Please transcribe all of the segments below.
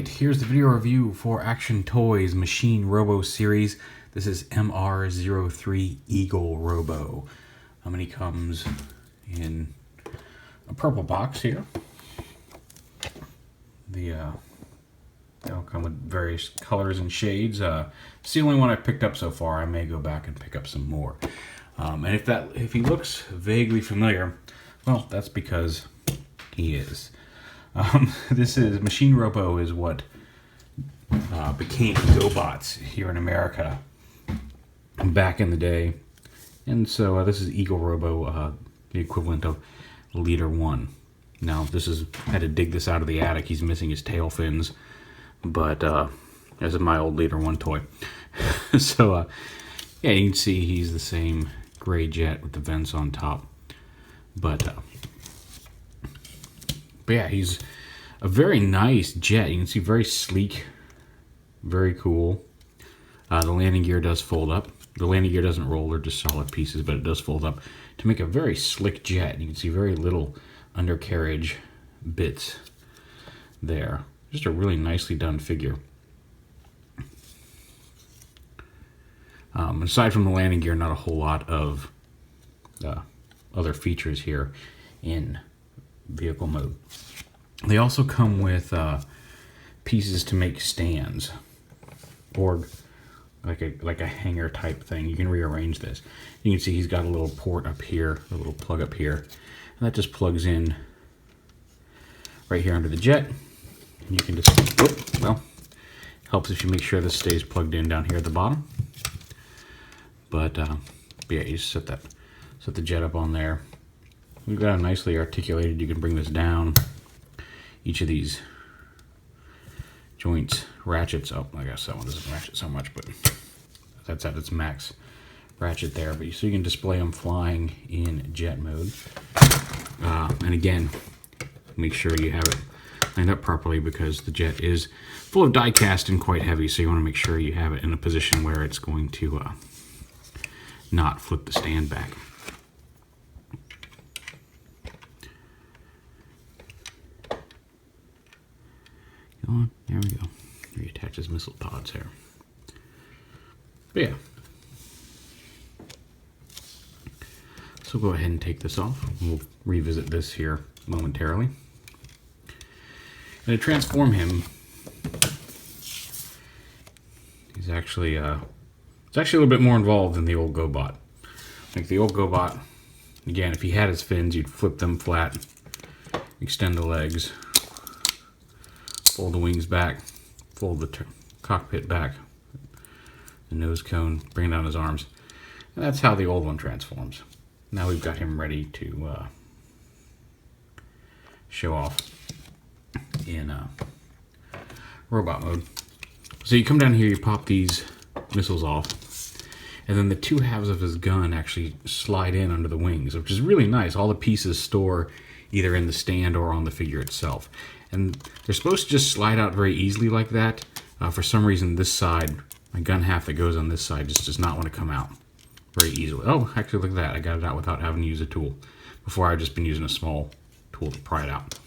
Alright, here's the video review for Action Toys Machine Robo series. This is MR-03 Eagle Robo. And he comes in a purple box here. They'll come with various colors and shades. It's the only one I've picked up so far. I may go back and pick up some more. And if he looks vaguely familiar, well, that's because he is. This is Machine Robo is what became GoBots here in America back in the day, and so this is Eagle Robo, the equivalent of Leader 1. Now this is, I had to dig this out of the attic. He's missing his tail fins, but this is my old Leader 1 toy. So yeah, you can see he's the same gray jet with the vents on top, but yeah, he's a very nice jet. You can see very sleek, very cool. The landing gear does fold up. The landing gear doesn't roll, they're just solid pieces, but it does fold up to make a very slick jet. You can see very little undercarriage bits there. Just a really nicely done figure. Aside from the landing gear, not a whole lot of other features here in vehicle mode. They also come with pieces to make stands, or like a hanger type thing. You can rearrange this. You can see he's got a little port up here, a little plug up here, and that just plugs in right here under the jet. And you can just, well, helps if you make sure this stays plugged in down here at the bottom. But yeah, you just set the jet up on there. We've got it nicely articulated. You can bring this down. Each of these joints ratchets up. I guess that one doesn't ratchet so much, but that's at its max ratchet there. But so you can display them flying in jet mode. And again, make sure you have it lined up properly because the jet is full of die cast and quite heavy. So you want to make sure you have it in a position where it's going to not flip the stand back. There we go. Reattach his missile pods here. But yeah. So go ahead and take this off. We'll revisit this here momentarily. And to transform him, he's actually it's actually a little bit more involved than the old GoBot. Like the old GoBot, again, if he had his fins, you'd flip them flat, extend the legs, fold the wings back, fold the cockpit back, the nose cone, bring down his arms. And that's how the old one transforms. Now we've got him ready to show off in robot mode. So you come down here, you pop these missiles off, and then the two halves of his gun actually slide in under the wings, which is really nice. All the pieces store either in the stand or on the figure itself. And they're supposed to just slide out very easily like that. For some reason, this side, my gun half that goes on this side, just does not want to come out very easily. Oh, actually, look at that. I got it out without having to use a tool. Before, I've just been using a small tool to pry it out.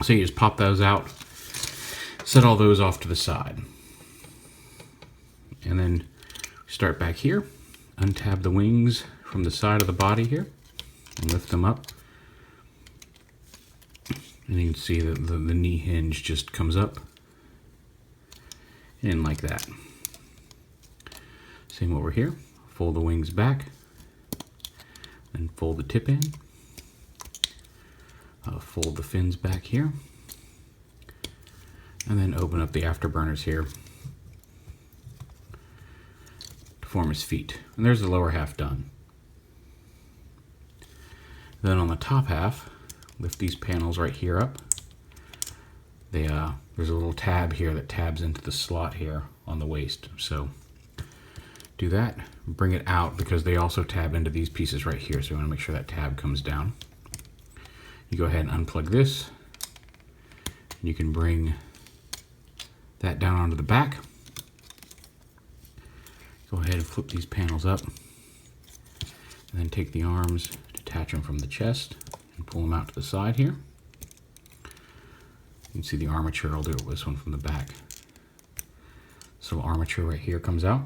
So you just pop those out, set all those off to the side. And then start back here, untab the wings from the side of the body here, and lift them up. And you can see that the knee hinge just comes up in like that. Same over here. Fold the wings back and fold the tip in. Fold the fins back here. And then open up the afterburners here to form his feet. And there's the lower half done. Then on the top half, lift these panels right here up. There's a little tab here that tabs into the slot here on the waist. So do that, bring it out because they also tab into these pieces right here. So you want to make sure that tab comes down. You go ahead and unplug this. And you can bring that down onto the back. Go ahead and flip these panels up. And then take the arms, detach them from the chest, and pull them out to the side here. can see the armature. I'll do this one from the back. So armature right here comes out.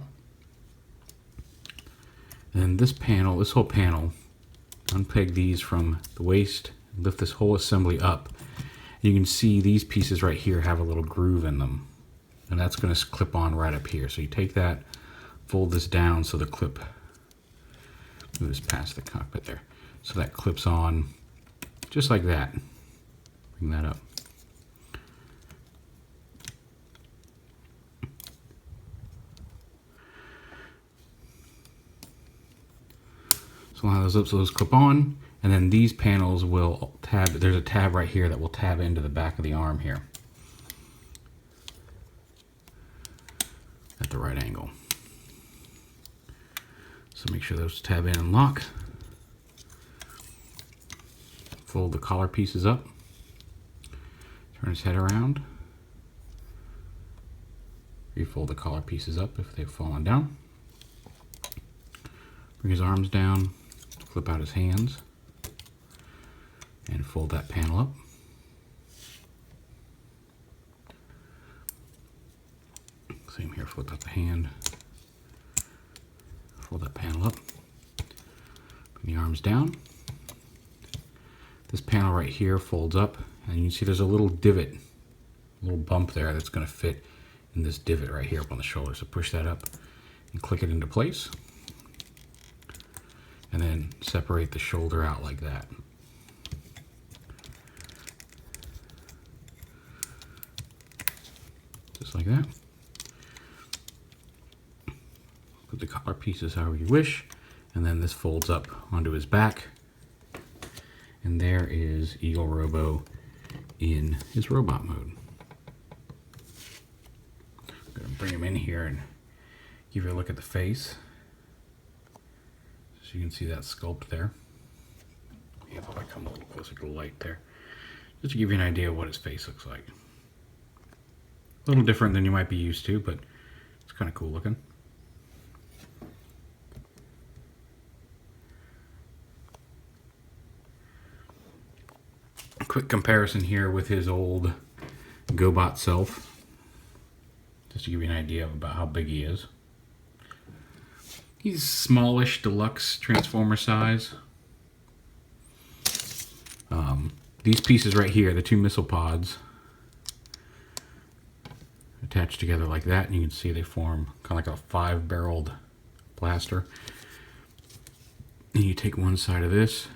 And this panel, this whole panel, unpeg these from the waist, lift this whole assembly up. You can see these pieces right here have a little groove in them. And that's going to clip on right up here. So you take that, fold this down so the clip, move this past the cockpit there. So that clips on just like that. Bring that up. So line those up so those clip on, and then these panels will tab. There's a tab right here that will tab into the back of the arm here at the right angle. So make sure those tab in and lock. Fold the collar pieces up. Turn his head around. Refold the collar pieces up if they've fallen down. Bring his arms down. Flip out his hands and fold that panel up. Same here, flip out the hand, fold that panel up, bring the arms down. This panel right here folds up, and you can see there's a little divot, a little bump there that's going to fit in this divot right here up on the shoulder. So push that up and click it into place. And then separate the shoulder out like that. Just like that. Put the collar pieces however you wish, and then this folds up onto his back. And there is Eagle Robo in his robot mode. I'm going to bring him in here and give you a look at the face. So you can see that sculpt there. Yeah, if I come a little closer to the light there, just to give you an idea of what his face looks like. A little different than you might be used to, but it's kind of cool looking. A quick comparison here with his old GoBot self, just to give you an idea about how big he is. He's smallish, deluxe transformer size. These pieces right here, the two missile pods, attached together like that, and you can see they form kind of like a 5-barreled blaster. And you take one side of this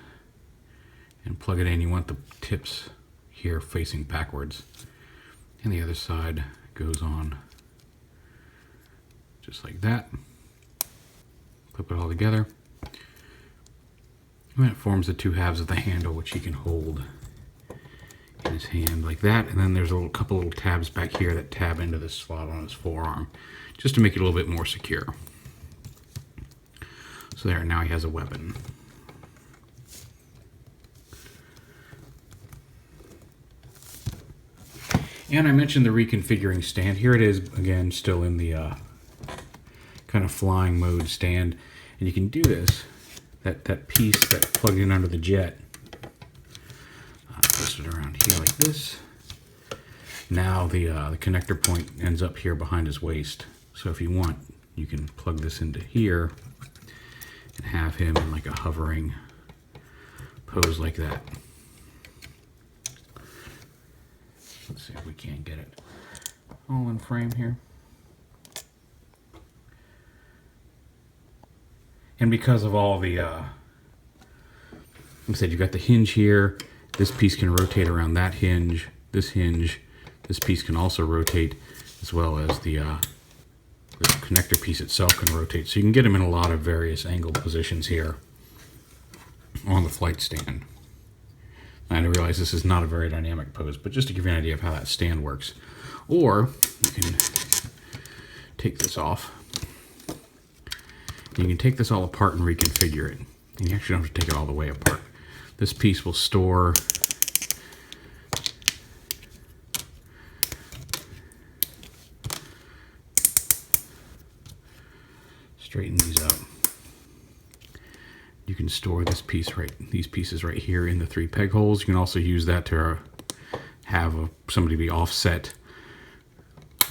and plug it in. You want the tips here facing backwards, and the other side goes on just like that. Clip it all together, and it forms the two halves of the handle, which he can hold in his hand like that. And then there's a couple little tabs back here that tab into this slot on his forearm, just to make it a little bit more secure. So there, now he has a weapon. And I mentioned the reconfiguring stand. Here it is again, still in the kind of flying mode stand, and you can do this. That piece that's plugged in under the jet, twist it around here like this. Now the connector point ends up here behind his waist. So if you want, you can plug this into here and have him in like a hovering pose like that. Let's see if we can't get it all in frame here. And because of all the, like I said, you've got the hinge here. This piece can rotate around that hinge. This piece can also rotate, as well as the connector piece itself can rotate. So you can get them in a lot of various angle positions here on the flight stand. And I realize this is not a very dynamic pose, but just to give you an idea of how that stand works. Or you can take this off. You can take this all apart and reconfigure it. And you actually don't have to take it all the way apart. This piece will store straighten these up. You can store this piece these pieces right here in the 3 peg holes. You can also use that to have somebody be offset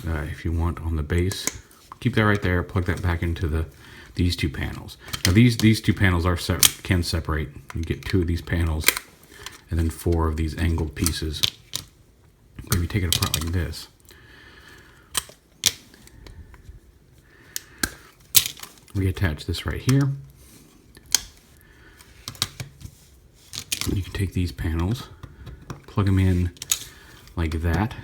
if you want on the base. Keep that right there. Plug that back into these two panels. Now these two panels can separate. You get 2 of these panels and then 4 of these angled pieces. If you take it apart like this, reattach this right here. You can take these panels, plug them in like that.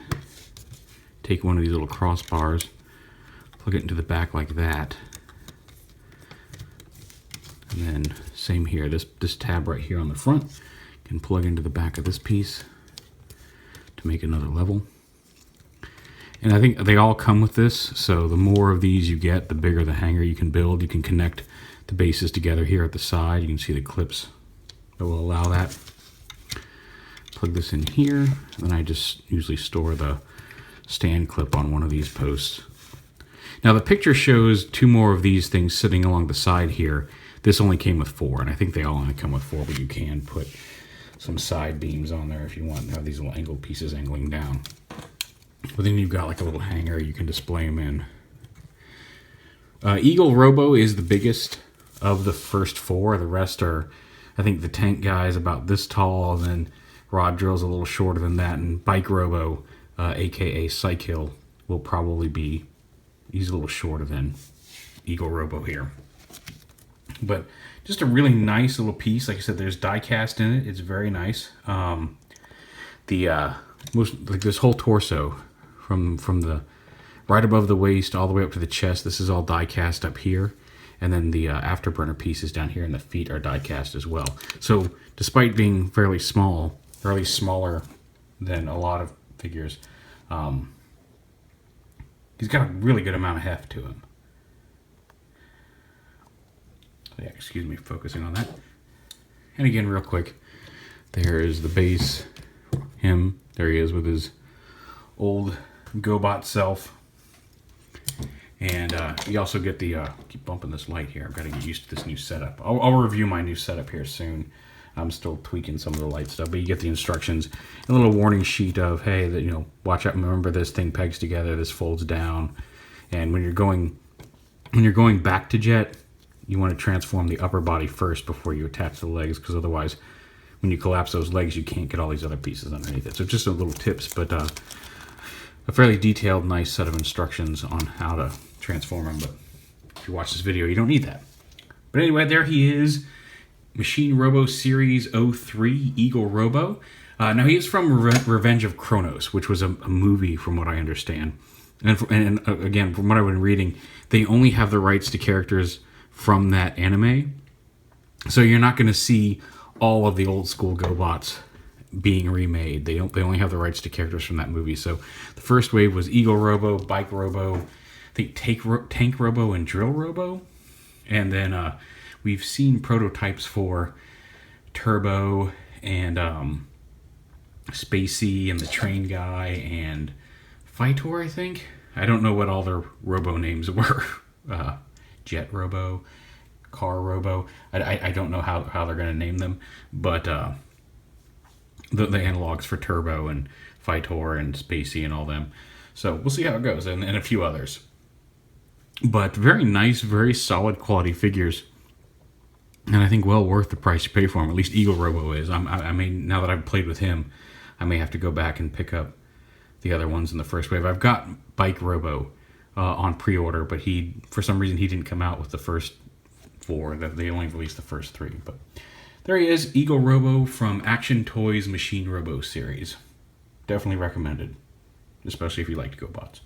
Take one of these little crossbars, plug it into the back like that. And then same here, this tab right here on the front can plug into the back of this piece to make another level. And I think they all come with this, so the more of these you get, the bigger the hanger you can build. You can connect the bases together here at the side. You can see the clips that will allow that. Plug this in here, and then I just usually store the stand clip on one of these posts. Now the picture shows 2 more of these things sitting along the side here. This only came with 4, and I think they all only come with 4, but you can put some side beams on there if you want to have these little angled pieces angling down. But then you've got like a little hanger you can display them in. Eagle Robo is the biggest of the first 4. The rest are, I think the tank guy is about this tall, and then Rod Drill's a little shorter than that, and Bike Robo, aka Cykill, will probably be, he's a little shorter than Eagle Robo here. But just a really nice little piece. Like I said, there's die cast in it. It's very nice. This whole torso, from the right above the waist all the way up to the chest, this is all die cast up here, and then the afterburner pieces down here and the feet are die cast as well. So despite being fairly small, fairly smaller than a lot of figures, he's got a really good amount of heft to him. So yeah, excuse me, focusing on that. And again, real quick, there is the base, him, there he is with his old GoBot self. And you also get the, keep bumping this light here, I've got to get used to this new setup. I'll review my new setup here soon. I'm still tweaking some of the light stuff, but you get the instructions, a little warning sheet of, hey, that, you know, watch out, remember this thing pegs together, this folds down. And when you're going back to jet, you want to transform the upper body first before you attach the legs, because otherwise when you collapse those legs, you can't get all these other pieces underneath it. So just a little tips, but a fairly detailed, nice set of instructions on how to transform them. But if you watch this video, you don't need that. But anyway, there he is, Machine Robo Series 03 Eagle Robo. Now he is from Revenge of Kronos, which was a movie from what I understand. And again, from what I've been reading, they only have the rights to characters from that anime. So you're not going to see all of the old school GoBots being remade. They only have the rights to characters from that movie. So the first wave was Eagle Robo, Bike Robo, I think Tank Robo, and Drill Robo. And then we've seen prototypes for Turbo and Spacey and the Train Guy and Fightor, I think. I don't know what all their Robo names were. Jet Robo, Car Robo. I don't know how they're going to name them, but the analogs for Turbo and Fightor and Spacey and all them. So we'll see how it goes, and a few others. But very nice, very solid quality figures, and I think well worth the price you pay for them. At least Eagle Robo is. I mean, now that I've played with him, I may have to go back and pick up the other ones in the first wave. I've got Bike Robo on pre-order, but for some reason he didn't come out with the first 4. They only released the first 3. But there he is, Eagle Robo from Action Toys Machine Robo series. Definitely recommended, especially if you like GoBots.